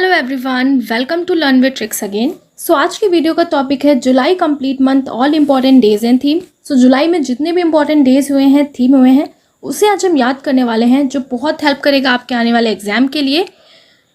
Hello everyone, welcome to learn with tricks again. So आज की video का topic है July complete month all important days and theme. So जुलाई में जितने भी इंपॉर्टेंट डेज हुए हैं, थीम हुए हैं, उसे आज हम याद करने वाले हैं, जो बहुत हेल्प करेगा आपके आने वाले एग्जाम के लिए।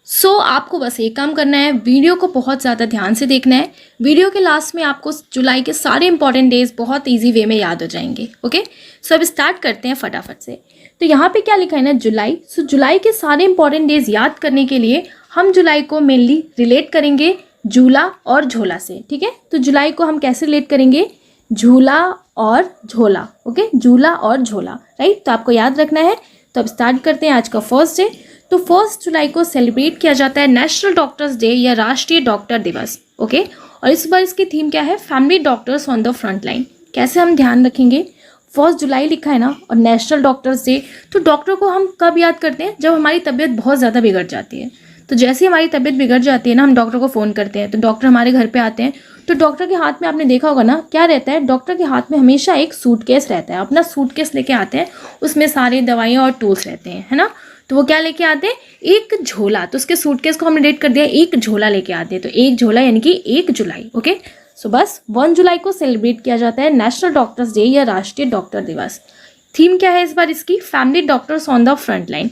सो आपको बस एक काम करना है, वीडियो को बहुत ज़्यादा ध्यान से देखना है। वीडियो के लास्ट में आपको जुलाई के सारे इंपॉर्टेंट डेज बहुत ईजी वे में याद हो जाएंगे। ओके, सो अब स्टार्ट करते हैं फटाफट से। तो यहाँ पे क्या लिखा है ना, जुलाई। सो जुलाई के सारे इंपॉर्टेंट डेज याद करने के लिए हम जुलाई को मेनली रिलेट करेंगे झूला और झोला से। ठीक है, तो जुलाई को हम कैसे रिलेट करेंगे, झूला और झोला। ओके, झूला और झोला, राइट। तो आपको याद रखना है। तो अब स्टार्ट करते हैं आज का फर्स्ट डे। तो 1 जुलाई को सेलिब्रेट किया जाता है नेशनल डॉक्टर्स डे या राष्ट्रीय डॉक्टर दिवस। ओके, और इस बार इसकी थीम क्या है, family doctors on the front line. कैसे हम ध्यान रखेंगे, 1 जुलाई लिखा है ना, और नेशनल डॉक्टर्स डे। तो डॉक्टर को हम कब याद करते हैं, जब हमारी तबीयत बहुत ज़्यादा बिगड़ जाती है। तो जैसे हमारी तबीयत बिगड़ जाती है ना, हम डॉक्टर को फ़ोन करते हैं, तो डॉक्टर हमारे घर पे आते हैं। तो डॉक्टर के हाथ में आपने देखा होगा ना, क्या रहता है, डॉक्टर के हाथ में हमेशा एक सूटकेस रहता है। अपना सूटकेस लेके आते हैं, उसमें सारी दवाइयाँ और टूल्स रहते हैं, है ना। तो वो क्या लेके आते हैं, एक झोला। तो उसके सूटकेस को हमने डेट कर दिया, एक झोला लेके आते हैं। तो एक झोला यानी कि 1 जुलाई। ओके, सो बस 1 जुलाई को सेलिब्रेट किया जाता है नेशनल डॉक्टर्स डे या राष्ट्रीय डॉक्टर दिवस। थीम क्या है इस बार इसकी, family doctors on the front line.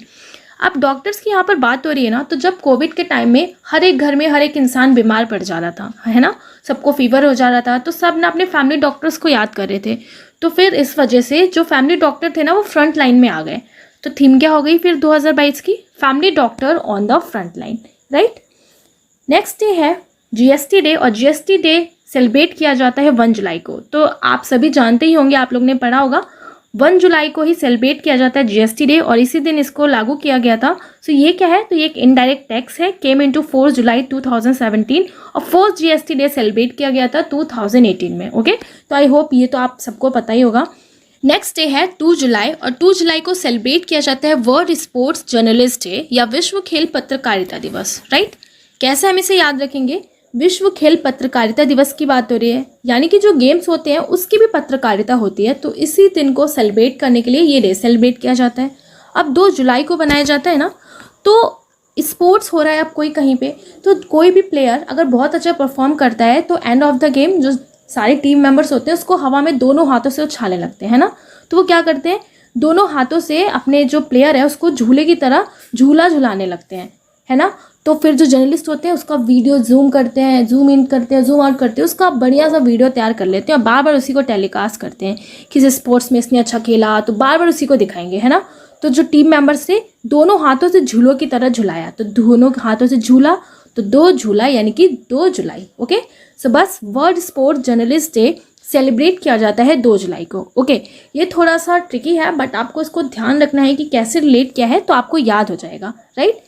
अब डॉक्टर्स की यहाँ पर बात हो रही है ना, तो जब कोविड के टाइम में हर एक घर में हर एक इंसान बीमार पड़ जा रहा था, है ना, सबको फीवर हो जा रहा था, तो सब ना अपने फैमिली डॉक्टर्स को याद कर रहे थे। तो फिर इस वजह से जो फैमिली डॉक्टर थे ना, वो फ्रंट लाइन में आ गए। तो थीम क्या हो गई फिर 2022 की, family doctor on the front line, right. Next day है जीएसटी डे, और जीएसटी डे सेलिब्रेट किया जाता है 1 जुलाई को। तो आप सभी जानते ही होंगे, आप लोग ने पढ़ा होगा, 1 जुलाई को ही सेलिब्रेट किया जाता है जीएसटी डे, और इसी दिन इसको लागू किया गया था। सो ये क्या है, तो ये एक इनडायरेक्ट टैक्स है, केम इनटू 4 जुलाई 2017, और 4th जीएसटी डे सेलिब्रेट किया गया था 2018 में। ओके, तो आई होप ये तो आप सबको पता ही होगा। नेक्स्ट डे है 2 जुलाई, और 2 जुलाई को सेलिब्रेट किया जाता है वर्ल्ड स्पोर्ट्स जर्नलिस्ट डे या विश्व खेल पत्रकारिता दिवस, राइट। कैसे हम इसे याद रखेंगे, विश्व खेल पत्रकारिता दिवस की बात हो रही है, यानी कि जो गेम्स होते हैं उसकी भी पत्रकारिता होती है। तो इसी दिन को सेलिब्रेट करने के लिए ये डे सेलिब्रेट किया जाता है। अब 2 जुलाई को बनाया जाता है ना, तो स्पोर्ट्स हो रहा है अब कोई कहीं पे, तो कोई भी प्लेयर अगर बहुत अच्छा परफॉर्म करता है, तो एंड ऑफ द गेम जो सारे टीम मेंबर्स होते हैं उसको हवा में दोनों हाथों से उछालने लगते हैं, है ना। तो वो क्या करते हैं, दोनों हाथों से अपने जो प्लेयर है उसको झूले की तरह झूला झुलाने लगते हैं, है ना। तो फिर जो जर्नलिस्ट होते हैं उसका वीडियो जूम करते हैं, जूम इन करते हैं, जूम आउट करते हैं, उसका बढ़िया सा वीडियो तैयार कर लेते हैं और बार बार उसी को टेलीकास्ट करते हैं। किसी स्पोर्ट्स में इसने अच्छा खेला तो बार बार उसी को दिखाएंगे, है ना। तो जो टीम मेंबर्स थे दोनों हाथों से झूलों की तरह झुलाया, तो दोनों हाथों से झूला, तो 2 झूला यानी कि 2 जुलाई। ओके, सो बस world sports journalist day celebrate किया जाता है 2 जुलाई को। ओके, ये थोड़ा सा ट्रिकी है, बट आपको इसको ध्यान रखना है कि कैसे रिलेट किया है, तो आपको याद हो जाएगा, राइट।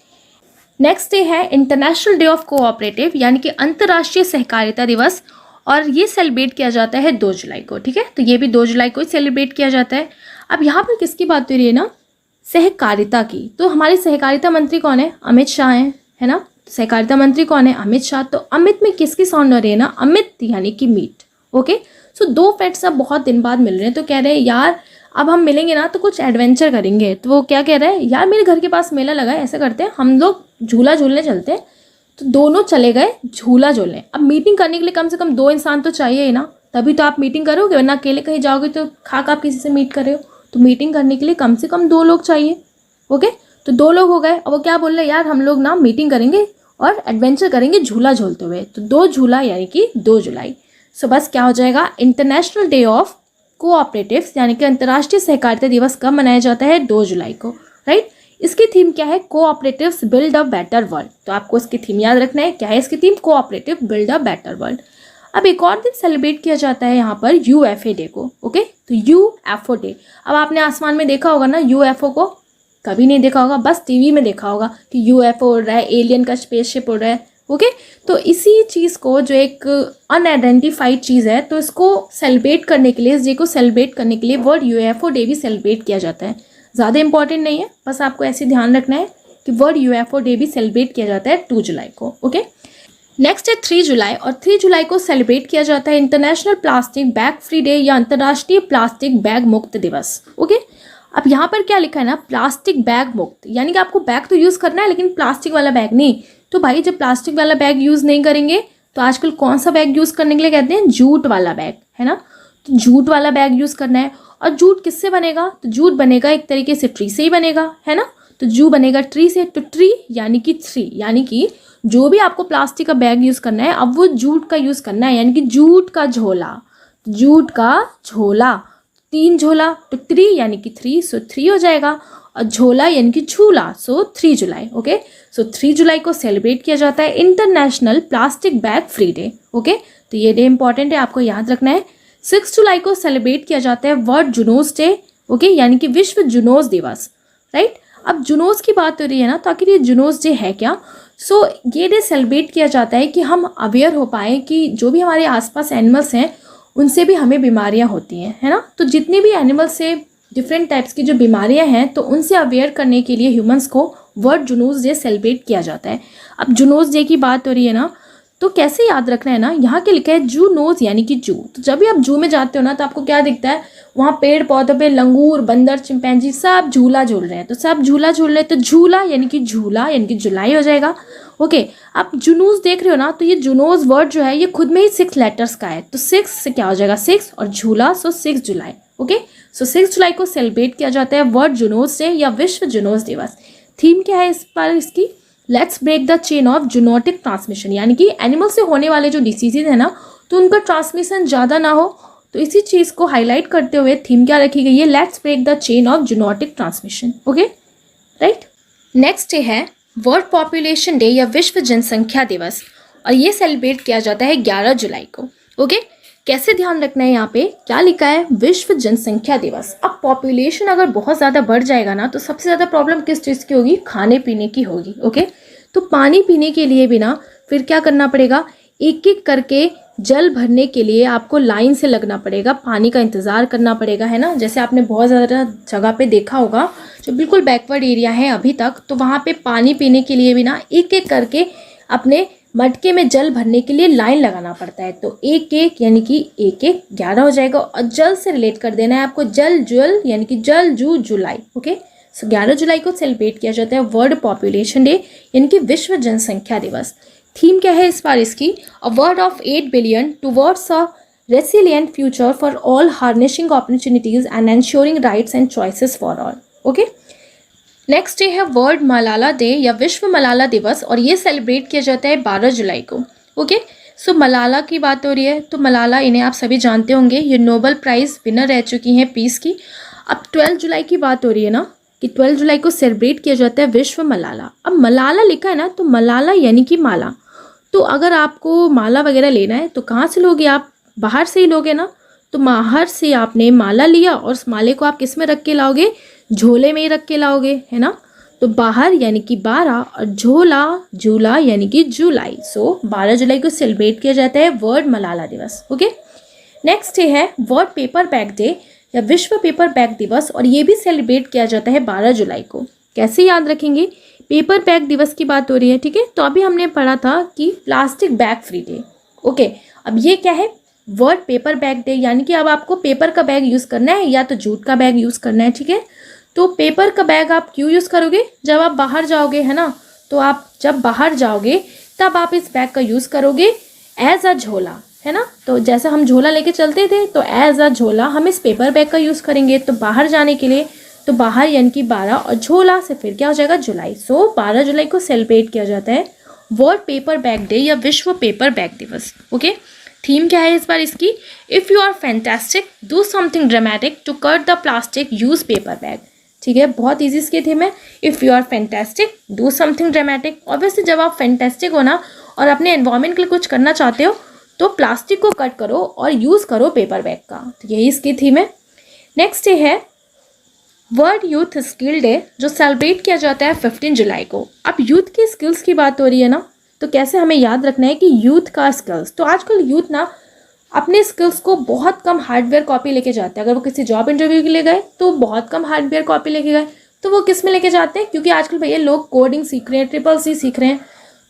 नेक्स्ट डे है इंटरनेशनल डे ऑफ कोऑपरेटिव, यानी कि अंतर्राष्ट्रीय सहकारिता दिवस, और ये सेलिब्रेट किया जाता है 2 जुलाई को। ठीक है, तो ये भी 2 जुलाई को ही सेलिब्रेट किया जाता है। अब यहाँ पर किसकी बात हो रही है ना, सहकारिता की। तो हमारे सहकारिता मंत्री कौन है, अमित शाह हैं, है ना। सहकारिता मंत्री कौन है, अमित शाह। तो अमित में किसकी साउंड हो रही है ना, अमित यानी कि मीट। ओके, सो 2 फ्रेंड्स अब बहुत दिन बाद मिल रहे हैं, तो कह रहे हैं यार अब हम मिलेंगे ना तो कुछ एडवेंचर करेंगे। तो वो क्या कह रहा है, यार मेरे घर के पास मेला लगा है, ऐसा करते हैं हम लोग झूला झूलने चलते हैं। तो दोनों चले गए झूला झूलने। अब मीटिंग करने के लिए कम से कम 2 इंसान तो चाहिए ही ना, तभी तो आप मीटिंग करोगे, वरना अकेले कहीं जाओगे तो खाक आप किसी से मीट कर रहे हो। तो मीटिंग करने के लिए कम से कम 2 लोग चाहिए। ओके, तो 2 लोग हो गए। अब वो क्या बोल रहे हैं, यार हम लोग ना मीटिंग करेंगे और एडवेंचर करेंगे झूला झूलते हुए। तो 2 झूला यानी कि 2 जुलाई। सो बस क्या हो जाएगा, इंटरनेशनल डे ऑफ कोऑपरेटिव्स यानी कि अंतर्राष्ट्रीय सहकारिता दिवस कब मनाया जाता है, 2 जुलाई को, राइट। इसकी थीम क्या है, cooperatives build a better world. तो आपको इसकी थीम याद रखना है, क्या है इसकी theme, cooperative build a better world. अब एक और दिन सेलिब्रेट किया जाता है यहाँ पर यूएफए डे को। ओके, तो यूएफओ डे। अब आपने आसमान में देखा होगा ना यूएफओ को, कभी नहीं देखा होगा, बस टीवी में देखा होगा कि यूएफओ उड़ रहा है, एलियन का स्पेसशिप उड़ रहा है। ओके, तो इसी चीज़ को, जो एक अनआइडेंटिफाइड चीज़ है, तो इसको सेलिब्रेट करने के लिए, इस डे को सेलिब्रेट करने के लिए वर्ल्ड यूएफओ डे भी सेलिब्रेट किया जाता है। ज़्यादा इंपॉर्टेंट नहीं है, बस आपको ऐसे ध्यान रखना है कि वर्ल्ड यूएफओ डे भी सेलिब्रेट किया जाता है 2 जुलाई को। ओके, नेक्स्ट है 3 जुलाई, और 3 जुलाई को सेलिब्रेट किया जाता है international plastic bag free day या अंतर्राष्ट्रीय प्लास्टिक बैग मुक्त दिवस। ओके, अब यहाँ पर क्या लिखा है ना, प्लास्टिक बैग मुक्त, यानी कि आपको बैग तो यूज़ करना है लेकिन प्लास्टिक वाला बैग नहीं। तो भाई जब प्लास्टिक वाला बैग यूज़ नहीं करेंगे तो आजकल कौन सा बैग यूज़ करने के लिए कहते हैं, जूट वाला बैग, है ना। तो जूट वाला बैग यूज़ करना है। और जूट किससे बनेगा, तो जूट बनेगा एक तरीके से ट्री से ही बनेगा, है ना। तो जू बनेगा ट्री से, तो ट्री यानी कि थ्री, यानी कि जो भी आपको प्लास्टिक का बैग यूज़ करना है अब वो जूट का यूज़ करना है, यानी कि जूट का झोला, जूट का झोला, 3 झोला, तो ट्री यानी कि 3, सो 3 हो जाएगा। और झोला यानी कि झूला, सो 3 जुलाई। ओके, सो 3 जुलाई को सेलिब्रेट किया जाता है international plastic bag free day. Okay, तो ये डे इंपॉर्टेंट है, आपको याद रखना है। 6 जुलाई को सेलिब्रेट किया जाता है वर्ल्ड जुनोस डे। ओके, यानी कि विश्व जुनोस दिवस, राइट। अब जुनोस की बात हो रही है ना, तो आखिर ये जुनोस डे है क्या। सो ये डे सेलिब्रेट किया जाता है कि हम अवेयर हो पाए कि जो भी हमारे आसपास एनिमल्स हैं उनसे भी हमें बीमारियां होती हैं, है ना। तो जितनी भी एनिमल्स से डिफरेंट टाइप्स की जो बीमारियां हैं तो उनसे अवेयर करने के लिए ह्यूमंस को वर्ल्ड जुनोस डे सेलिब्रेट किया जाता है। अब जुनोस डे की बात हो रही है ना, तो कैसे याद रखना है ना, यहाँ के लिखा है जू नोज यानी कि जू। तो जब भी आप जू में जाते हो ना तो आपको क्या दिखता है, वहाँ पेड़ पौधों पे लंगूर, बंदर, चिंपैंजी सब झूला झूल रहे हैं। तो सब झूला झूल रहे हैं, तो झूला यानी कि झूला यानी कि जुलाई हो जाएगा। ओके, आप जुनूस देख रहे हो ना, तो ये जुनोस वर्ड जो है ये खुद में ही 6 लेटर्स का है। तो 6 से क्या हो जाएगा, 6 और झूला, सो 6 जुलाई। ओके, सो 6 जुलाई को सेलिब्रेट किया जाता है वर्ल्ड जुनोस डे या विश्व जुनोस दिवस। थीम क्या है इस बार इसकी, let's break the chain of zoonotic transmission, यानी कि एनिमल से होने वाले जो डिसीजेज है ना तो उनका ट्रांसमिशन ज़्यादा ना हो, तो इसी चीज़ को हाईलाइट करते हुए थीम क्या रखी गई है, let's break the chain of zoonotic transmission. Okay, right. Next day है वर्ल्ड पॉपुलेशन डे या विश्व जनसंख्या दिवस, और ये सेलिब्रेट किया जाता है 11 जुलाई को। ओके, कैसे ध्यान रखना है, यहाँ पे क्या लिखा है, विश्व जनसंख्या दिवस। अब पॉपुलेशन अगर बहुत ज़्यादा बढ़ जाएगा ना तो सबसे ज़्यादा प्रॉब्लम किस चीज़ की होगी, खाने पीने की होगी। ओके, तो पानी पीने के लिए भी ना फिर क्या करना पड़ेगा, एक एक करके जल भरने के लिए आपको लाइन से लगना पड़ेगा, पानी का इंतज़ार करना पड़ेगा, है ना। जैसे आपने बहुत ज़्यादा जगह पे देखा होगा जो बिल्कुल बैकवर्ड एरिया है अभी तक, तो वहाँ पे पानी पीने के लिए भी ना एक एक करके अपने मटके में जल भरने के लिए लाइन लगाना पड़ता है। तो एक एक यानी कि एक एक 11 हो जाएगा। और जल से रिलेट कर देना है आपको, जल जल यानी कि जल जू जुलाई। ओके, सो 11 जुलाई को सेलिब्रेट किया जाता है वर्ल्ड पॉपुलेशन डे यानी कि विश्व जनसंख्या दिवस। थीम क्या है इस बार इसकी, a world of 8 billion towards a resilient future for all, harnessing opportunities and ensuring rights and choices for all. Okay, next day है वर्ल्ड मलाला डे या विश्व मलाला दिवस, और ये सेलिब्रेट किया जाता है 12 जुलाई को। ओके, सो मलाला की बात हो रही है, तो मलाला इन्हें आप सभी जानते होंगे, ये नोबेल प्राइज़ विनर रह चुकी हैं पीस की। अब 12 जुलाई की बात हो रही है ना कि 12 जुलाई को सेलिब्रेट किया जाता है विश्व मलाला। अब मलाला लिखा है ना, तो मलाला यानी कि माला। तो अगर आपको माला वगैरह लेना है तो कहाँ से लोगे आप, बाहर से ही लोगे ना। तो बाहर से आपने माला लिया और उस माले को आप किस में रख के लाओगे, झोले में ही रख के लाओगे, है ना। तो बाहर यानी कि 12 और झोला झूला यानी कि जुलाई। सो 12 जुलाई को सेलिब्रेट किया जाता है वर्ल्ड मलाला दिवस। ओके, नेक्स्ट डे है वर्ल्ड पेपर बैग डे या विश्व पेपर बैग दिवस, और ये भी सेलिब्रेट किया जाता है 12 जुलाई को। कैसे याद रखेंगे, पेपर बैग दिवस की बात हो रही है, ठीक है। तो अभी हमने पढ़ा था कि plastic bag free day. Okay, अब ये क्या है, वर्ल्ड पेपर बैग डे, यानी कि अब आपको पेपर का बैग यूज़ करना है या तो जूट का बैग यूज़ करना है, ठीक है। तो पेपर का बैग आप क्यों यूज़ करोगे, जब आप बाहर जाओगे, है ना। तो आप जब बाहर जाओगे तब आप इस बैग का यूज़ करोगे एज अ झोला, है ना। तो जैसा हम झोला लेके चलते थे तो एज अ झोला हम इस पेपर बैग का यूज़ करेंगे। तो बाहर जाने के लिए, तो बाहर यानी कि 12 और झोला से फिर क्या हो जाएगा, जुलाई। सो 12 जुलाई को सेलिब्रेट किया जाता है वर्ल्ड पेपर बैग डे या विश्व पेपर बैग दिवस। ओके, थीम क्या है इस बार इसकी, if you are fantastic do something dramatic to cut the plastic use paper bag. ठीक है, बहुत ईजी इसकी थीम है, if you are fantastic do something dramatic. Obviously जब आप फैंटास्टिक हो ना और अपने एनवायरमेंट के लिए कुछ करना चाहते हो तो प्लास्टिक को कट करो और यूज़ करो पेपर बैग का। तो यही इसकी थीम है। नेक्स्ट डे है वर्ल्ड यूथ स्किल डे, जो सेलिब्रेट किया जाता है 15 जुलाई को। अब यूथ की स्किल्स की बात हो रही है ना, तो कैसे हमें याद रखना है कि यूथ का स्किल्स, तो आजकल यूथ ना अपने स्किल्स को बहुत कम हार्डवेयर कॉपी लेके जाते हैं। अगर वो किसी जॉब इंटरव्यू के लिए गए तो बहुत कम हार्डवेयर कॉपी लेके गए, तो वो किस में लेके जाते हैं, क्योंकि आजकल भैया लोग कोडिंग सीख रहे हैं, CCC सीख रहे हैं,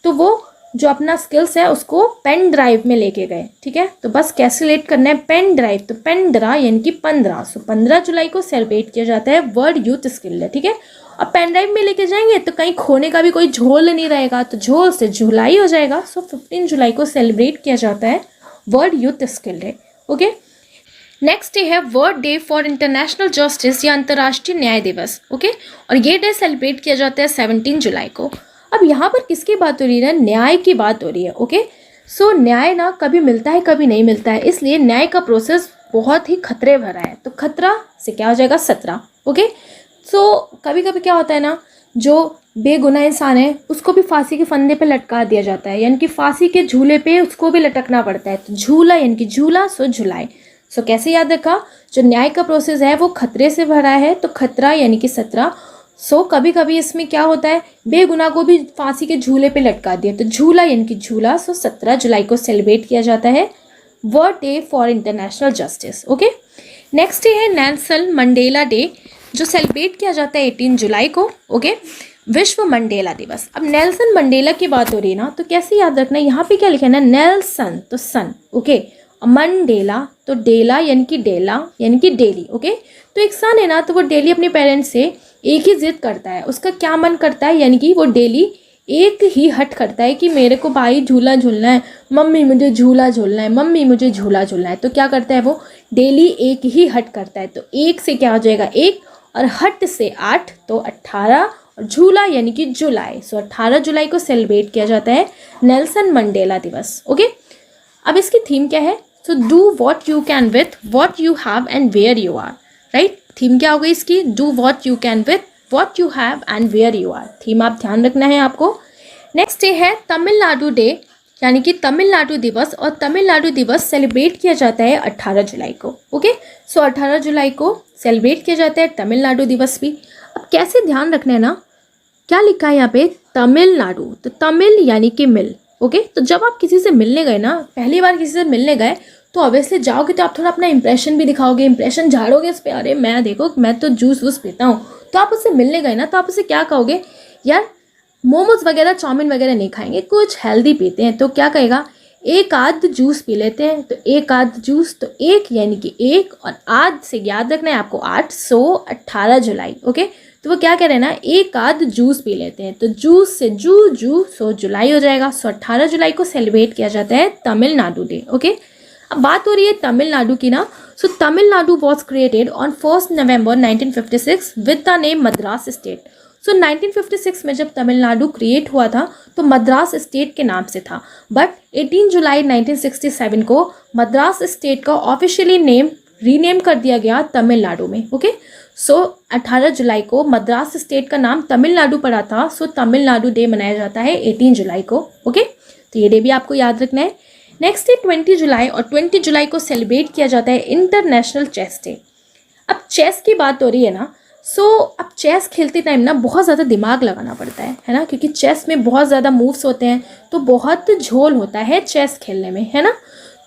तो वो जो अपना स्किल्स है उसको पेन ड्राइव में लेके गए। ठीक है, तो बस कैसे रिलेट करना है, पेन ड्राइव, तो पेन ड्रा यानी कि 15। सो 15 जुलाई को सेलिब्रेट किया जाता है वर्ल्ड यूथ स्किल डे। ठीक है, अब पेन ड्राइव में लेके जाएंगे तो कहीं खोने का भी कोई झोल नहीं रहेगा, तो झोल से झुलाई हो जाएगा। सो 15 जुलाई को सेलिब्रेट किया जाता है world youth skill day. Okay, next day है world day for international justice या अंतर्राष्ट्रीय न्याय दिवस। ओके, और ये डे सेलिब्रेट किया जाता है 17 जुलाई को। अब यहाँ पर किसकी बात हो रही है? न्याय की बात हो रही है। ओके, सो न्याय ना कभी मिलता है कभी नहीं मिलता है, इसलिए न्याय का प्रोसेस बहुत ही खतरे भरा है। तो खतरा से क्या हो जाएगा? 17। ओके, सो कभी कभी क्या होता है ना, जो बेगुनाह इंसान है उसको भी फांसी के फंदे पे लटका दिया जाता है, यानी कि फांसी के झूले पे उसको भी लटकना पड़ता है। तो झूला यानी कि झूला, सो झुलाए। सो कैसे याद रखा? जो न्याय का प्रोसेस है वो खतरे से भरा है, तो खतरा यानी कि 17। सो कभी कभी इसमें क्या होता है, बेगुनाह को भी फांसी के झूले पे लटका दिया, तो झूला यानी कि झूला। सो 17 जुलाई को सेलिब्रेट किया जाता है world day for international justice. Okay, next day है नेल्सन मंडेला डे, जो सेलिब्रेट किया जाता है 18 जुलाई को। ओके, विश्व मंडेला दिवस। अब नेल्सन मंडेला की बात हो रही है ना, तो कैसे याद रखना है, यहाँ पे क्या लिखा है ना, नेल्सन तो सन, ओके, मंडेला तो डेला यानी कि डेला यानी कि डेली। ओके, तो एक सन है ना, तो वो डेली अपने पेरेंट्स से एक ही जिद करता है, उसका क्या मन करता है, यानी कि वो डेली एक ही हट करता है कि मेरे को भाई झूला झूलना है, मम्मी मुझे झूला झूलना है, मम्मी मुझे झूला झूलना है। तो क्या करता है वो? डेली एक ही हट करता है। तो एक से क्या हो जाएगा? 1, और हट से 8 तो 18, और झूला यानी कि जुलाई। सो 18 जुलाई को सेलिब्रेट किया जाता है नेल्सन मंडेला दिवस। ओके, अब इसकी थीम क्या है? So do what you can with what you have and where you are. Right, theme क्या हो गई इसकी? Do what you can with what you have and where you are. Theme आप ध्यान रखना है आपको। नेक्स्ट डे है तमिलनाडु डे, यानी कि तमिलनाडु दिवस, और तमिलनाडु दिवस सेलिब्रेट किया जाता है 18 जुलाई को। ओके, सो 18 जुलाई को सेलिब्रेट किया जाता है तमिलनाडु दिवस भी। अब कैसे ध्यान रखना है ना, क्या लिखा है यहाँ पे? तमिलनाडु, तो तमिल यानी कि मिल। ओके, तो जब आप किसी से मिलने गए ना, पहली बार किसी से मिलने गए, तो ऑब्वियसली जाओगे तो आप थोड़ा अपना इंप्रेशन भी दिखाओगे, इंप्रेशन झाड़ोगे उस पर, अरे मैं देखो मैं तो जूस वूस पीता हूँ। तो आप उससे मिलने गए ना, तो आप उससे क्या कहोगे? यार मोमोज वगैरह चाउमीन वगैरह नहीं खाएंगे, कुछ हेल्दी पीते हैं। तो क्या कहेगा? एक आध जूस पी लेते हैं। तो एक आध जूस, तो एक यानी कि 1, और आध से याद रखना है आपको 8, सो 18 जुलाई। ओके, तो वो क्या कह रहे हैं ना, एक आध जूस पी लेते हैं। तो जूस से जू, सो जुलाई हो जाएगा। सो 18 जुलाई को सेलिब्रेट किया जाता है तमिलनाडु डे। ओके, अब बात हो रही है तमिलनाडु की ना। So Tamil Nadu was created on 1 November 1956 with the name Madras state. So 1956 में जब तमिलनाडु क्रिएट हुआ था तो मद्रास स्टेट के नाम से था, बट 18 जुलाई 1967 को मद्रास स्टेट का ऑफिशियली नेम रीनेम कर दिया गया तमिलनाडु में। ओके, सो 18 जुलाई को मद्रास स्टेट का नाम तमिलनाडु पड़ा था। सो तमिलनाडु डे मनाया जाता है 18 जुलाई को। ओके, तो ये डे भी आपको याद रखना है। नेक्स्ट डे 20 जुलाई, और 20 जुलाई को सेलिब्रेट किया जाता है इंटरनेशनल चेस डे। अब चेस की बात हो रही है ना, सो अब चेस खेलते टाइम ना बहुत ज़्यादा दिमाग लगाना पड़ता है ना, क्योंकि चेस में बहुत ज़्यादा मूव्स होते हैं, तो बहुत झोल होता है चेस खेलने में, है ना।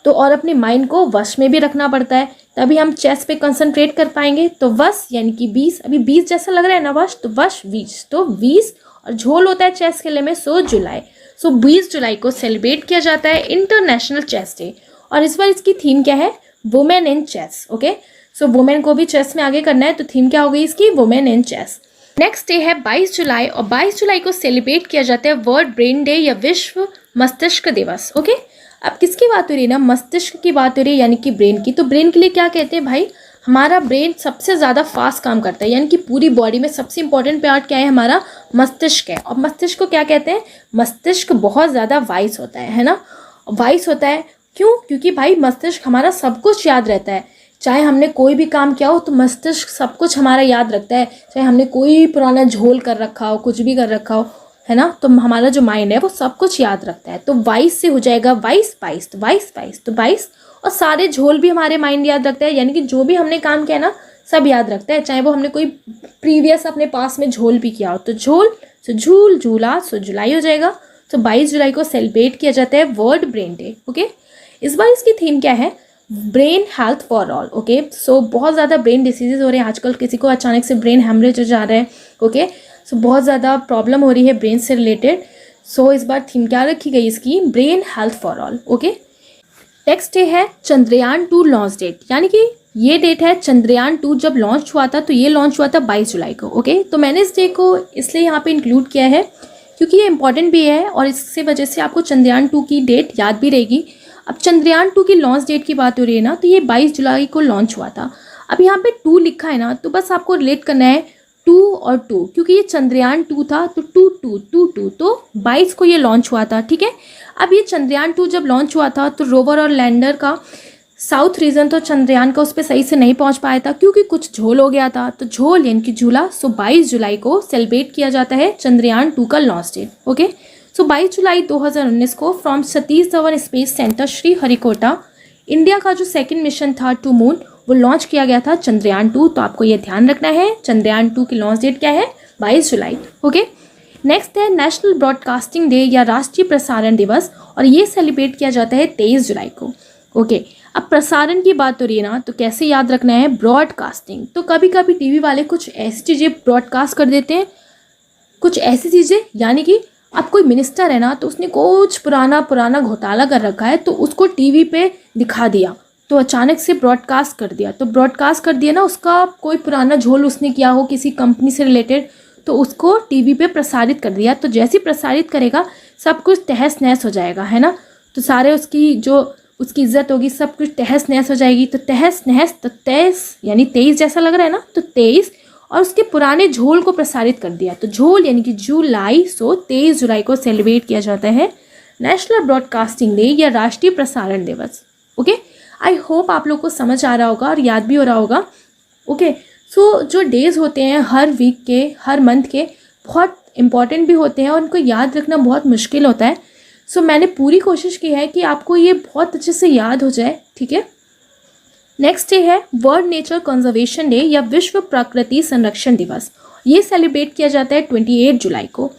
तो और अपने माइंड को वश में भी रखना पड़ता है, तभी हम चेस पे कंसंट्रेट कर पाएंगे। तो वश यानी कि 20, अभी 20 जैसा लग रहा है ना वश, तो वश 20, तो 20, और झोल होता है चेस खेलने में, सो जुलाई। सो 20 जुलाई को सेलिब्रेट किया जाता है इंटरनेशनल चेस डे। और इस बार इसकी थीम क्या है? Women in chess. Okay, so women को भी चेस में आगे करना है, तो थीम क्या हो गई इसकी? Women in chess. Next day है 22 जुलाई, और 22 जुलाई को सेलिब्रेट किया जाता है वर्ल्ड ब्रेन डे या विश्व मस्तिष्क दिवस। ओके, अब किसकी बात हो रही है ना? मस्तिष्क की बात हो रही है, यानी कि ब्रेन की। तो ब्रेन के लिए क्या कहते हैं भाई? हमारा ब्रेन सबसे ज़्यादा फास्ट काम करता है, यानी कि पूरी बॉडी में सबसे इंपॉर्टेंट पार्ट क्या है? हमारा मस्तिष्क है। और मस्तिष्क को क्या कहते हैं? मस्तिष्क बहुत ज़्यादा वाइस होता है ना। वाइस होता है क्यों? क्योंकि भाई मस्तिष्क हमारा सब कुछ याद रहता है। चाहे हमने कोई भी काम किया हो तो मस्तिष्क सब कुछ हमारा याद रखता है, चाहे हमने कोई पुराना झोल कर रखा हो, कुछ भी कर रखा हो, है ना, तो हमारा जो माइंड है वो सब कुछ याद रखता है। तो 22 से हो जाएगा 22, 22 तो 22, 22 तो 22, और सारे झोल भी हमारे माइंड याद रखता है, यानी कि जो भी हमने काम किया ना सब याद रखता है, चाहे वो हमने कोई प्रीवियस अपने पास में झोल भी किया हो। तो झोल, सो झूल, झूला, सो जुलाई हो जाएगा। तो 22 जुलाई को सेलिब्रेट किया जाता है वर्ल्ड ब्रेन डे। ओके, इस बार इसकी थीम क्या है? Brain health for all. Okay, so बहुत ज़्यादा ब्रेन डिसीजेज हो रहे हैं आजकल, किसी को अचानक से ब्रेन हेमरेज हो जा रहा है। ओके, सो बहुत ज़्यादा प्रॉब्लम हो रही है ब्रेन से रिलेटेड। सो इस बार थीम क्या रखी गई इसकी? Brain health for all. Okay, next day है चंद्रयान 2 लॉन्च डेट, यानी कि ये डेट है चंद्रयान 2 जब लॉन्च हुआ था, तो ये लॉन्च हुआ था 22 जुलाई को। ओके, तो मैंने इस डे को इसलिए यहाँ पे इंक्लूड किया है क्योंकि ये इंपॉर्टेंट भी है और इससे वजह से आपको चंद्रयान 2 की डेट याद भी रहेगी। अब चंद्रयान 2 की लॉन्च डेट की बात हो रही है ना, तो ये 22 जुलाई को लॉन्च हुआ था। अब यहाँ पे 2 लिखा है ना, तो बस आपको रिलेट करना है 2 और 2, क्योंकि ये चंद्रयान 2 था तो 2 2 2 2, तो 22 को ये लॉन्च हुआ था। ठीक है, अब ये चंद्रयान 2 जब लॉन्च हुआ था तो रोवर और लैंडर का साउथ रीजन तो चंद्रयान का उस पर सही से नहीं पहुंच पाया था क्योंकि कुछ झोल हो गया था, तो झोल यानी कि झूला। सो 22 जुलाई को सेलिब्रेट किया जाता है चंद्रयान 2 का लॉन्च डेट। ओके, सो 22 जुलाई 2019 को from Satish Dhawan space centre Sriharikota India का जो सेकंड मिशन था टू मून, वो लॉन्च किया गया था चंद्रयान 2। तो आपको ये ध्यान रखना है, चंद्रयान 2 की लॉन्च डेट क्या है, 22 जुलाई। ओके, नेक्स्ट है नेशनल ब्रॉडकास्टिंग डे या राष्ट्रीय प्रसारण दिवस, और ये सेलिब्रेट किया जाता है 23 जुलाई को। ओके, अब प्रसारण की बात हो रही है ना, तो कैसे याद रखना है, ब्रॉडकास्टिंग। तो कभी कभी टीवी वाले कुछ ऐसी चीज़ें ब्रॉडकास्ट कर देते हैं, कुछ ऐसी चीज़ें, यानी कि अब कोई मिनिस्टर है ना, तो उसने कुछ पुराना घोटाला कर रखा है, तो उसको टीवी पे दिखा दिया, तो अचानक से ब्रॉडकास्ट कर दिया। तो ब्रॉडकास्ट कर दिया ना, उसका कोई पुराना झोल उसने किया हो किसी कंपनी से रिलेटेड, तो उसको टीवी पे प्रसारित कर दिया। तो जैसे ही प्रसारित करेगा सब कुछ तहस नहस हो जाएगा, है ना। तो सारे उसकी जो उसकी इज्जत होगी, सब कुछ तहस नहस हो जाएगी। तो तहस नहस, तो 23 यानी 23 जैसा लग रहा है ना, तो 23 और उसके पुराने झोल को प्रसारित कर दिया। तो झोल यानी कि जुलाई, सो 23 जुलाई को सेलिब्रेट किया जाता है नेशनल ब्रॉडकास्टिंग डे या राष्ट्रीय प्रसारण दिवस। ओके, आई होप आप लोग को समझ आ रहा होगा और याद भी हो रहा होगा। ओके, सो जो डेज़ होते हैं हर वीक के, हर मंथ के, बहुत इंपॉर्टेंट भी होते हैं और उनको याद रखना बहुत मुश्किल होता है। सो मैंने पूरी कोशिश की है कि आपको ये बहुत अच्छे से याद हो जाए। ठीक है, नेक्स्ट डे है वर्ल्ड नेचर कंजर्वेशन डे या विश्व प्रकृति संरक्षण दिवस। ये सेलिब्रेट किया जाता है 28 जुलाई को।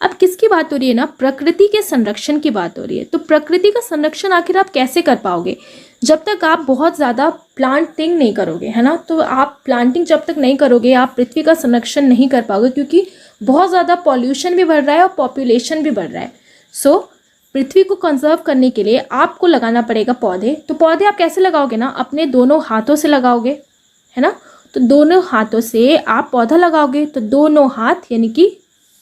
अब किसकी बात हो रही है ना, प्रकृति के संरक्षण की बात हो रही है। तो प्रकृति का संरक्षण आखिर आप कैसे कर पाओगे, जब तक आप बहुत ज़्यादा प्लांटिंग नहीं करोगे, है ना। तो आप प्लांटिंग जब तक नहीं करोगे, आप पृथ्वी का संरक्षण नहीं कर पाओगे, क्योंकि बहुत ज़्यादा पॉल्यूशन भी बढ़ रहा है और पॉपुलेशन भी बढ़ रहा है। सो पृथ्वी को कंजर्व करने के लिए आपको लगाना पड़ेगा पौधे। तो पौधे आप कैसे लगाओगे ना, अपने दोनों हाथों से लगाओगे, है ना। तो दोनों हाथों से आप पौधा लगाओगे, तो दोनों हाथ यानी कि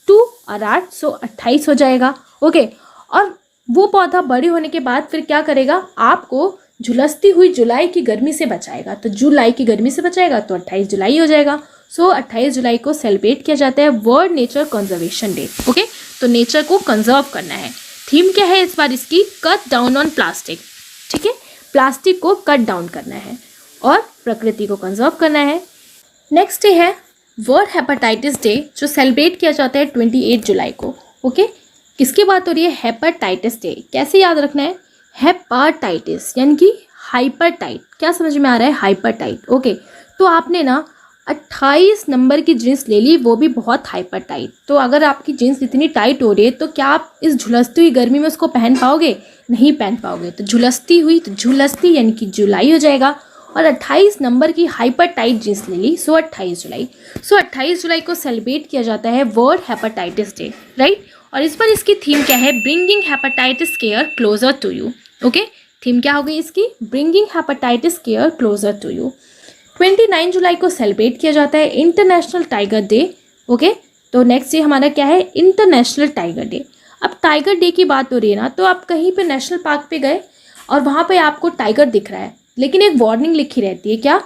2 और 8, सो 28 हो जाएगा। ओके, और वो पौधा बड़े होने के बाद फिर क्या करेगा, आपको झुलसती हुई जुलाई की गर्मी से बचाएगा। तो जुलाई की गर्मी से बचाएगा तो 28 जुलाई हो जाएगा। सो 28 जुलाई को सेलिब्रेट किया जाता है world nature conservation day. Okay, तो नेचर को कंजर्व करना है। थीम क्या है इस बार इसकी, कट डाउन ऑन प्लास्टिक। ठीक है, प्लास्टिक को कट डाउन करना है और प्रकृति को कंजर्व करना है। नेक्स्ट डे है वर्ल्ड हेपेटाइटिस डे, जो सेलिब्रेट किया जाता है 28 जुलाई को। ओके, किसकी बात हो रही है, हेपेटाइटिस डे। कैसे याद रखना है, हेपेटाइटिस यानी कि हाइपरटाइट। क्या समझ में आ रहा है, हाइपरटाइट। ओके, तो आपने ना 28 नंबर की जीन्स ले ली, वो भी बहुत हाइपर टाइट। तो अगर आपकी जीन्स इतनी टाइट हो रही है, तो क्या आप इस झुलसती हुई गर्मी में उसको पहन पाओगे, नहीं पहन पाओगे। तो झुलसती हुई, तो झुलसती यानी कि जुलाई हो जाएगा, और 28 नंबर की हाइपर टाइट जीन्स ले ली, सो 28 जुलाई। सो 28 जुलाई को सेलिब्रेट किया जाता है वर्ल्ड हेपेटाइटिस डे, राइट। और इस बार इसकी थीम क्या है, bringing hepatitis care closer to you. Okay, theme क्या हो गई इसकी, bringing hepatitis care closer to you. 29 जुलाई को सेलिब्रेट किया जाता है इंटरनेशनल टाइगर डे। ओके, तो नेक्स्ट डे हमारा क्या है, इंटरनेशनल टाइगर डे। अब टाइगर डे की बात हो रही है ना, तो आप कहीं पे नेशनल पार्क पे गए और वहाँ पे आपको टाइगर दिख रहा है, लेकिन एक वार्निंग लिखी रहती है, क्या,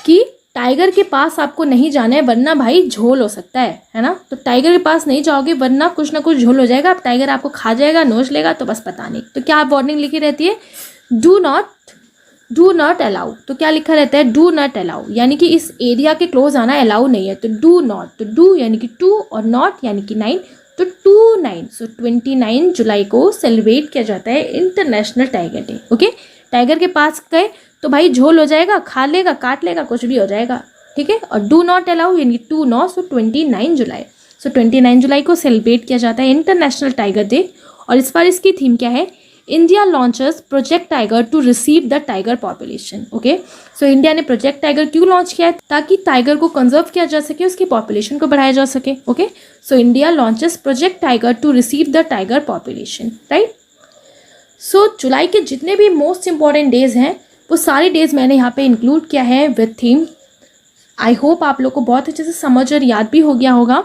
कि टाइगर के पास आपको नहीं जाना है, वरना भाई झोल हो सकता है ना। तो टाइगर के पास नहीं जाओगे, वरना कुछ ना कुछ झोल हो जाएगा, अब टाइगर आपको खा जाएगा, नोच लेगा, तो बस पता नहीं। तो क्या वार्निंग लिखी रहती है, डू नॉट अलाउ। तो क्या लिखा रहता है, डू नॉट अलाउ, यानी कि इस एरिया के क्लोज आना अलाउ नहीं है। तो डू नॉट, तो डू यानी कि 2 और नॉट यानी कि 9, तो 29। सो 29 जुलाई को सेलिब्रेट किया जाता है international tiger day. Okay, tiger के पास गए तो भाई झोल हो जाएगा, खा लेगा, काट लेगा, कुछ भी हो जाएगा। ठीक है, और डू नॉट अलाउ यानी 2 नॉट, सो 29 जुलाई। सो 29 जुलाई को सेलिब्रेट किया जाता है इंटरनेशनल टाइगर डे। और इस बार इसकी थीम क्या है, India launches project tiger to receive the tiger population. Okay, so India ने प्रोजेक्ट टाइगर क्यों लॉन्च किया है, ताकि टाइगर को कंजर्व किया जा सके, उसकी पॉपुलेशन को बढ़ाया जा सके। Okay, so India launches project tiger to receive the tiger population, right. So जुलाई के जितने भी मोस्ट इंपॉर्टेंट डेज हैं, वो सारे डेज़ मैंने यहाँ पे इंक्लूड किया है विद थीम। आई होप आप लोग को बहुत अच्छे से समझ और याद भी हो गया होगा,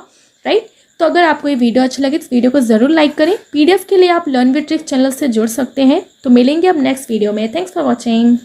राइट। तो अगर आपको ये वीडियो अच्छा लगे तो वीडियो को ज़रूर लाइक करें। PDF के लिए आप लर्न विद ट्रिक्स चैनल से जुड़ सकते हैं। तो मिलेंगे अब नेक्स्ट वीडियो में। Thanks for watching.